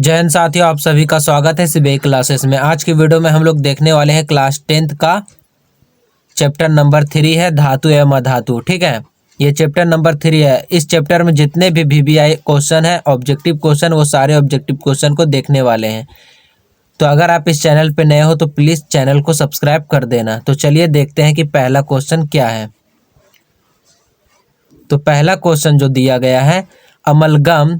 जय हिंद साथियों, आप सभी का स्वागत है सीबीआई क्लासेस में। आज की वीडियो में हम लोग देखने वाले हैं क्लास 10th का चैप्टर नंबर 3 है धातु एवं अधातु। ठीक है, ये चैप्टर नंबर 3 है। इस चैप्टर में जितने भी वीवीआई क्वेश्चन है, ऑब्जेक्टिव क्वेश्चन, वो सारे ऑब्जेक्टिव क्वेश्चन को देखने वाले हैं। तो अगर आप इस चैनल पर नए हो तो प्लीज़ चैनल को सब्सक्राइब कर देना। तो चलिए देखते हैं कि पहला क्वेश्चन क्या है। तो पहला क्वेश्चन जो दिया गया है, अमलगम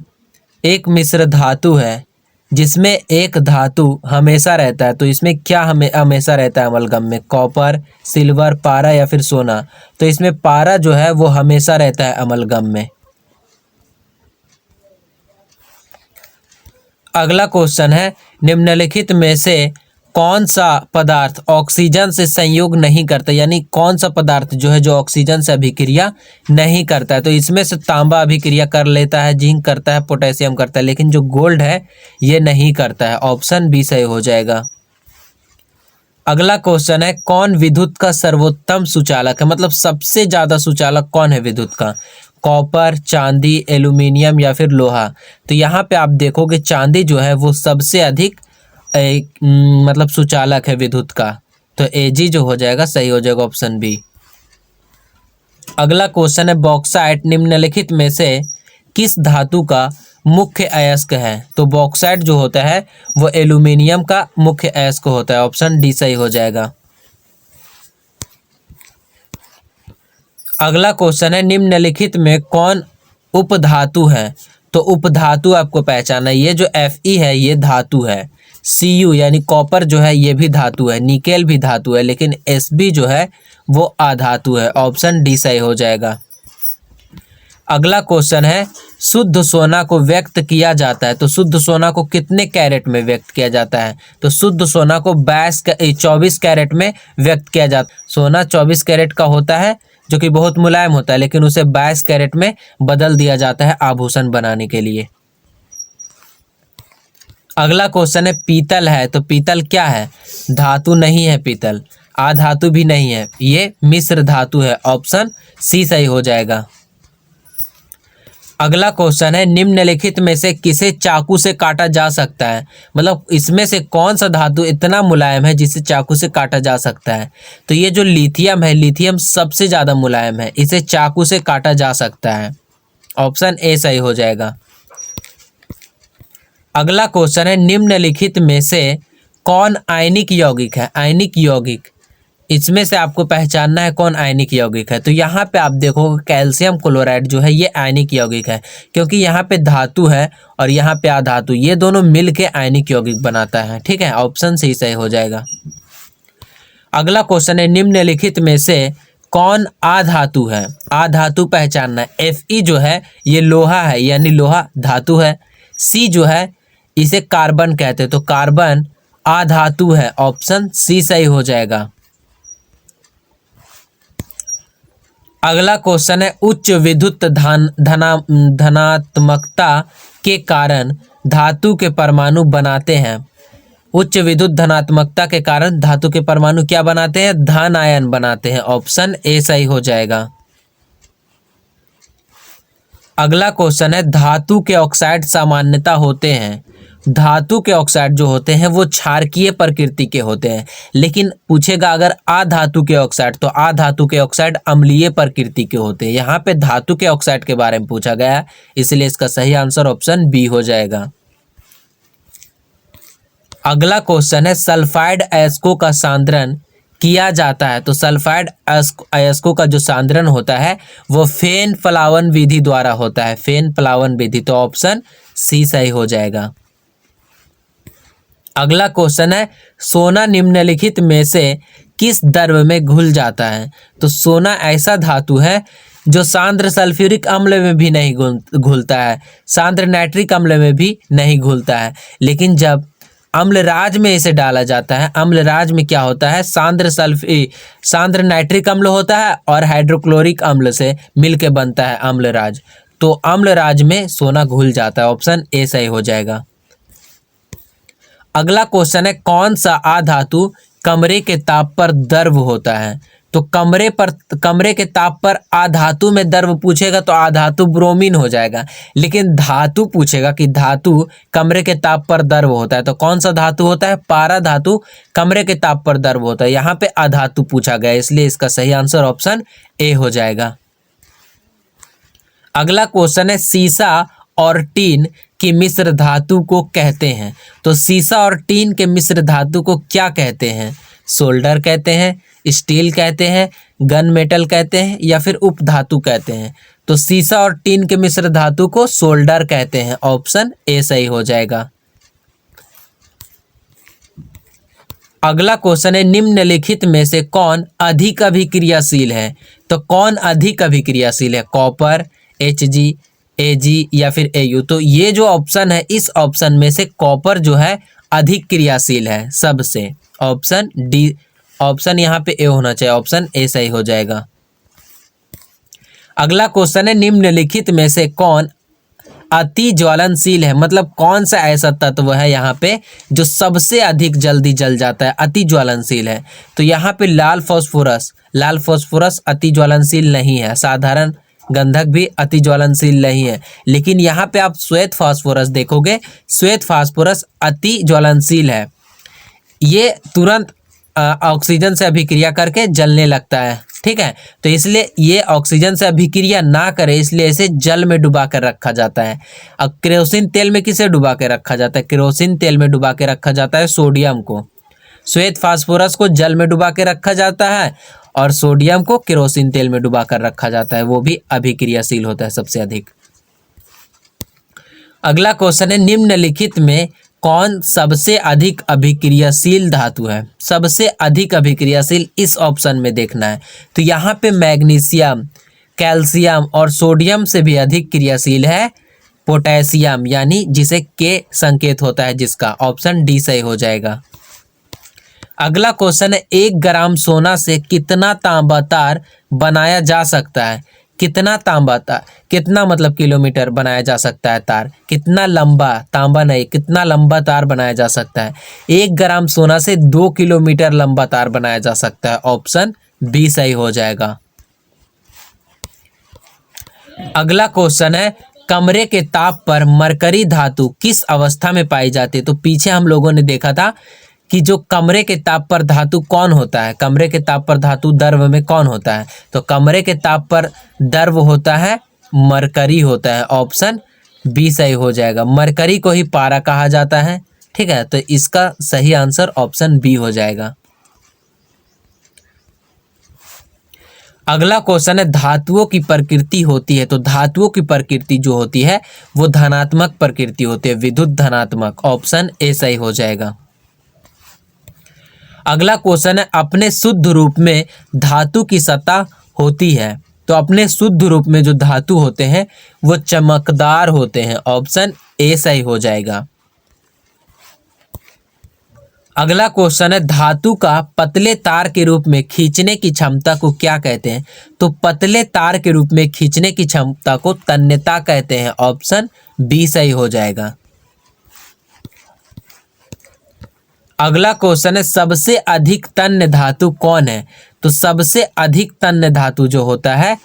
एक मिश्र धातु है जिसमें एक धातु हमेशा रहता है। तो इसमें क्या हमेशा रहता है अमलगम में? कॉपर, सिल्वर, पारा या फिर सोना। तो इसमें पारा जो है वो हमेशा रहता है अमलगम में। अगला क्वेश्चन है, निम्नलिखित में से कौन सा पदार्थ ऑक्सीजन से संयोग नहीं करता, यानी कौन सा पदार्थ जो है जो ऑक्सीजन से अभिक्रिया नहीं करता है। तो इसमें से तांबा अभिक्रिया कर लेता है, जिंक करता है, पोटेशियम करता है, लेकिन जो गोल्ड है ये नहीं करता है। ऑप्शन बी सही हो जाएगा। अगला क्वेश्चन है, कौन विद्युत का सर्वोत्तम सुचालक है, मतलब सबसे ज्यादा सुचालक कौन है विद्युत का? कॉपर, चांदी, एल्यूमिनियम या फिर लोहा। तो यहाँ पे आप देखोगे चांदी जो है वो सबसे अधिक मतलब सुचालक है विद्युत का। तो एजी जो हो जाएगा सही हो जाएगा, ऑप्शन बी। अगला क्वेश्चन है, बॉक्साइट निम्नलिखित में से किस धातु का मुख्य अयस्क है? तो बॉक्साइट जो होता है वो एल्यूमिनियम का मुख्य अयस्क होता है। ऑप्शन डी सही हो जाएगा। अगला क्वेश्चन है, निम्नलिखित में कौन उपधातु है? तो उपधातु आपको पहचानना है। ये जो Fe है ये धातु है। Cu यानी कॉपर जो है ये भी धातु है, निकेल भी धातु है, लेकिन Sb जो है वो अधातु है। ऑप्शन डी सही हो जाएगा। अगला क्वेश्चन है, शुद्ध सोना को व्यक्त किया जाता है। तो शुद्ध सोना को कितने कैरेट में व्यक्त किया जाता है? तो शुद्ध सोना को 24 कैरेट में व्यक्त किया जाता है। सोना 24 कैरेट का होता है जो कि बहुत मुलायम होता है, लेकिन उसे 22 कैरेट में बदल दिया जाता है आभूषण बनाने के लिए। अगला क्वेश्चन है, पीतल है। तो पीतल क्या है? धातु नहीं है पीतल, अधातु भी नहीं है, ये मिश्र धातु है। ऑप्शन सी सही हो जाएगा। अगला क्वेश्चन है, निम्नलिखित में से किसे चाकू से काटा जा सकता है? मतलब इसमें से कौन सा धातु इतना मुलायम है जिसे चाकू से काटा जा सकता है? तो ये जो लिथियम है, लिथियम सबसे ज़्यादा मुलायम है, इसे चाकू से काटा जा सकता है। ऑप्शन ए सही हो जाएगा। अगला क्वेश्चन है, निम्नलिखित में से कौन आयनिक यौगिक है? आयनिक यौगिक, इसमें से आपको पहचानना है कौन आयनिक यौगिक है। तो यहाँ पे आप देखोगे कैल्शियम क्लोराइड जो है ये आयनिक यौगिक है, क्योंकि यहाँ पे धातु है और यहाँ पे अधातु, ये दोनों मिलके आयनिक यौगिक बनाता है। ठीक है, ऑप्शन सी सही हो जाएगा। अगला क्वेश्चन है, निम्नलिखित में से कौन अधातु है? अधातु पहचानना है। Fe जो है ये लोहा है, यानी लोहा धातु है। C जो है इसे कार्बन कहते हैं, तो कार्बन अधातु है। ऑप्शन सी सही हो जाएगा। अगला क्वेश्चन है, उच्च विद्युत धनात्मकता के कारण धातु के परमाणु बनाते हैं। उच्च विद्युत धनात्मकता के कारण धातु के परमाणु क्या बनाते हैं? धन आयन बनाते हैं। ऑप्शन ए सही हो जाएगा। अगला क्वेश्चन है, धातु के ऑक्साइड सामान्यतः होते हैं। धातु के ऑक्साइड जो होते हैं वो क्षारकीय प्रकृति के होते हैं, लेकिन पूछेगा अगर अधातु के ऑक्साइड, तो अधातु के ऑक्साइड अम्लीय प्रकृति के होते हैं। यहाँ पे धातु के ऑक्साइड के बारे में पूछा गया है, इसलिए इसका सही आंसर ऑप्शन बी हो जाएगा। अगला क्वेश्चन है, सल्फाइड अयस्कों का सांद्रण किया जाता है। तो सल्फाइड अयस्कों का जो सांद्रण होता है वो फेन प्लावन विधि द्वारा होता है। फेन प्लावन विधि, तो ऑप्शन सी सही हो जाएगा। अगला क्वेश्चन है, सोना निम्नलिखित में से किस द्रव में घुल जाता है? तो सोना ऐसा धातु है जो सांद्र सल्फ्यूरिक अम्ल में भी नहीं घुलता है, सांद्र नाइट्रिक अम्ल में भी नहीं घुलता है, लेकिन जब अम्लराज में इसे डाला जाता है, अम्लराज में क्या होता है? सांद्र नाइट्रिक अम्ल होता है और हाइड्रोक्लोरिक अम्ल से मिलके बनता है अम्लराज, तो अम्लराज में सोना घुल जाता है। ऑप्शन ए सही हो जाएगा। अगला क्वेश्चन है, कौन सा अधातु कमरे के ताप पर द्रव होता है? तो कमरे के ताप पर अधातु में द्रव पूछेगा तो अधातु ब्रोमीन हो जाएगा। लेकिन धातु पूछेगा कि धातु कमरे के ताप पर द्रव होता है तो कौन सा धातु होता है? पारा धातु कमरे के ताप पर द्रव होता है। यहाँ पे अधातु पूछा गया, इसलिए इसका सही आंसर ऑप्शन ए हो जाएगा। अगला क्वेश्चन है सीसा और टीन की मिश्र धातु को कहते हैं। तो सीसा और टीन के मिश्र धातु को क्या कहते हैं? सोल्डर कहते हैं, स्टील कहते हैं, गन मेटल कहते हैं या फिर उपधातु कहते हैं? तो सीसा और टीन के मिश्र धातु को सोल्डर कहते हैं। ऑप्शन ए सही हो जाएगा। अगला क्वेश्चन है निम्नलिखित में से कौन अधिक अभिक्रियाशील है? तो कौन अधिक अभिक्रियाशील है? कॉपर, Hg, Ag या फिर Au? तो ये जो ऑप्शन है, इस ऑप्शन में से कॉपर जो है अधिक क्रियाशील है सबसे। ऑप्शन डी, ऑप्शन यहाँ पे ए होना चाहिए, ऑप्शन ए सही हो जाएगा। अगला क्वेश्चन है निम्नलिखित में से कौन अति ज्वलनशील है? मतलब कौन सा ऐसा तत्व है यहाँ पे जो सबसे अधिक जल्दी जल जाता है, अति ज्वलनशील है? तो यहाँ पे लाल फास्फोरस अति ज्वलनशील नहीं है, साधारण गंधक भी अति ज्वलनशील नहीं है। लेकिन यहाँ पे आप श्वेत फास्फोरस देखोगे, श्वेत फास्फोरस अति ज्वलनशील है। ये तुरंत ऑक्सीजन से अभिक्रिया करके जलने लगता है, ठीक है। तो इसलिए ये ऑक्सीजन से अभिक्रिया ना करे, इसलिए इसे जल में डुबा कर रखा जाता है। अब केरोसिन तेल में किसे डुबा के रखा जाता है? केरोसिन तेल में डुबा के रखा जाता है सोडियम को। श्वेत फास्फोरस को जल में डुबा के रखा जाता है और सोडियम को केरोसिन तेल में डुबा कर रखा जाता है, वो भी अभिक्रियाशील होता है सबसे अधिक। अगला क्वेश्चन है निम्नलिखित में कौन सबसे अधिक अभिक्रियाशील धातु है? सबसे अधिक अभिक्रियाशील इस ऑप्शन में देखना है। तो यहाँ पे मैग्नीशियम, कैल्शियम और सोडियम से भी अधिक क्रियाशील है पोटेशियम, यानी जिसे के संकेत होता है जिसका। ऑप्शन डी सही हो जाएगा। अगला क्वेश्चन है 1 ग्राम सोना से कितना तांबा तार बनाया जा सकता है? कितना तांबा तार, कितना मतलब किलोमीटर बनाया जा सकता है तार? कितना लंबा, तांबा नहीं, कितना लंबा तार बनाया जा सकता है? 1 ग्राम सोना से 2 किलोमीटर लंबा तार बनाया जा सकता है। ऑप्शन बी सही हो जाएगा। अगला क्वेश्चन है कमरे के ताप पर मरकरी धातु किस अवस्था में पाई जाती है? तो पीछे हम लोगों ने देखा था कि जो कमरे के ताप पर धातु कौन होता है? कमरे के ताप पर धातु द्रव में कौन होता है? तो कमरे के ताप पर द्रव होता है मरकरी होता है। ऑप्शन बी सही हो जाएगा। मरकरी को ही पारा कहा जाता है, ठीक है। तो इसका सही आंसर ऑप्शन बी हो जाएगा। अगला क्वेश्चन है धातुओं की प्रकृति होती है। तो धातुओं की प्रकृति जो होती है वो धनात्मक प्रकृति होती है, विद्युत धनात्मक। ऑप्शन ए सही हो जाएगा। अगला क्वेश्चन है अपने शुद्ध रूप में धातु की सतह होती है। तो अपने शुद्ध रूप में जो धातु होते हैं वो चमकदार होते हैं। ऑप्शन ए सही हो जाएगा। अगला क्वेश्चन है धातु का पतले तार के रूप में खींचने की क्षमता को क्या कहते हैं? तो पतले तार के रूप में खींचने की क्षमता को तन्यता कहते हैं। ऑप्शन बी सही हो जाएगा। अगला क्वेश्चन है सबसे अधिक तन्य धातु कौन है? तो सबसे अधिक तन्य धातु जो होता है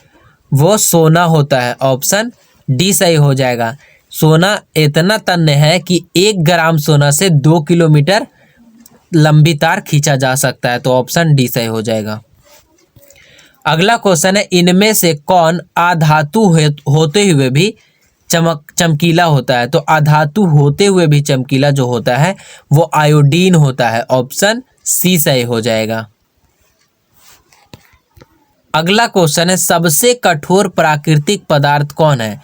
वो सोना होता है। ऑप्शन डी सही हो जाएगा। सोना इतना तन्य है कि 1 ग्राम सोना से 2 किलोमीटर लंबी तार खींचा जा सकता है। तो ऑप्शन डी सही हो जाएगा। अगला क्वेश्चन है इनमें से कौन अधातु होते हुए भी चमकीला होता है? तो अधातु होते हुए भी चमकीला जो होता है वो आयोडीन होता है। ऑप्शन सी सही हो जाएगा। अगला क्वेश्चन है सबसे कठोर प्राकृतिक पदार्थ कौन है?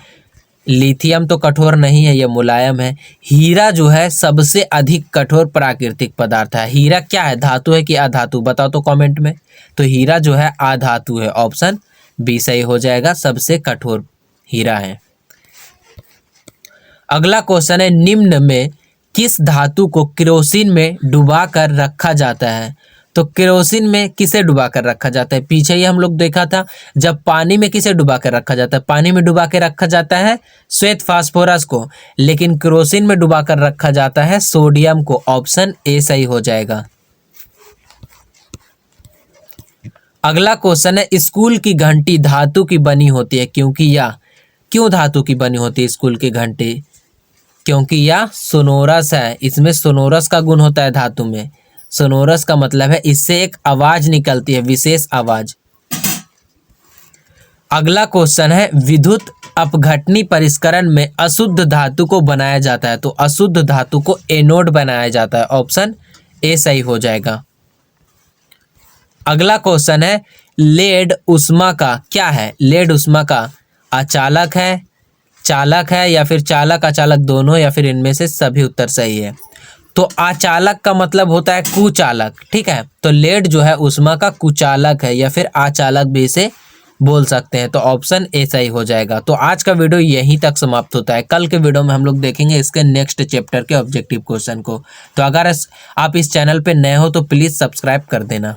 लिथियम तो कठोर नहीं है, यह मुलायम है। हीरा जो है सबसे अधिक कठोर प्राकृतिक पदार्थ है। हीरा क्या है, धातु है कि अधातु? बताओ तो कमेंट में। तो हीरा जो है अधातु है। ऑप्शन बी सही हो जाएगा, सबसे कठोर हीरा है। अगला क्वेश्चन है निम्न में किस धातु को केरोसिन में डुबा कर रखा जाता है? तो केरोसिन में किसे डुबा कर रखा जाता है? पीछे ही हम लोग देखा था जब पानी में किसे डुबा कर रखा जाता है? पानी में डुबा के रखा जाता है श्वेत फास्फोरस को, लेकिन केरोसिन में डुबा कर रखा जाता है सोडियम को। ऑप्शन ए सही हो जाएगा। अगला क्वेश्चन है स्कूल की घंटी धातु की बनी होती है क्योंकि या क्यों धातु की बनी होती है स्कूल की घंटी? क्योंकि यह सोनोरस है, इसमें सोनोरस का गुण होता है धातु में। सोनोरस का मतलब है इससे एक आवाज निकलती है, विशेष आवाज। अगला क्वेश्चन है विद्युत अपघटनी परिष्करण में अशुद्ध धातु को बनाया जाता है, तो अशुद्ध धातु को एनोड बनाया जाता है। ऑप्शन ए सही हो जाएगा। अगला क्वेश्चन है लेड उष्मा का क्या है? लेड उष्मा का अचालक है, चालक है, या फिर चालक अचालक दोनों, या फिर इनमें से सभी उत्तर सही है। तो अचालक का मतलब होता है कुचालक, ठीक है। तो लेड जो है उष्मा का कुचालक है, या फिर अचालक भी इसे बोल सकते हैं। तो ऑप्शन ए सही हो जाएगा। तो आज का वीडियो यहीं तक समाप्त होता है। कल के वीडियो में हम लोग देखेंगे इसके नेक्स्ट चैप्टर के ऑब्जेक्टिव क्वेश्चन को। तो अगर आप इस चैनल पे नए हो तो प्लीज़ सब्सक्राइब कर देना।